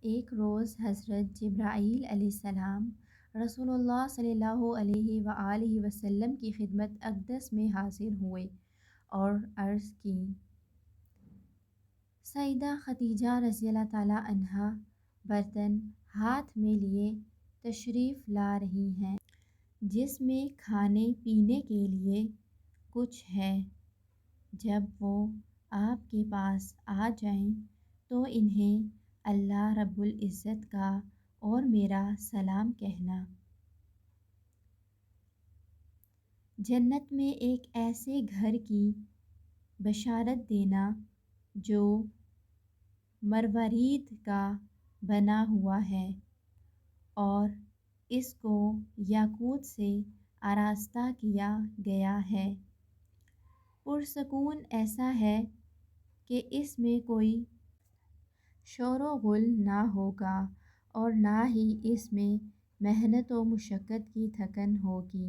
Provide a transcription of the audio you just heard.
ایک روز حضرت جبرائیل علیہ السلام رسول اللہ صلی اللہ علیہ وآلہ وسلم کی خدمت اقدس میں حاضر ہوئے اور عرض کی، سیدہ خدیجہ رضی اللہ تعالیٰ عنہا برتن ہاتھ میں لیے تشریف لا رہی ہیں جس میں کھانے پینے کے لیے کچھ ہے۔ جب وہ آپ کے پاس آ جائیں تو انہیں اللہ رب العزت کا اور میرا سلام کہنا۔ جنت میں ایک ایسے گھر کی بشارت دینا جو مروارید کا بنا ہوا ہے اور اس کو یاقوت سے آراستہ کیا گیا ہے، پرسکون ایسا ہے کہ اس میں کوئی شور و غل نہ ہوگا اور نہ ہی اس میں محنت و مشقت کی تھکن ہوگی۔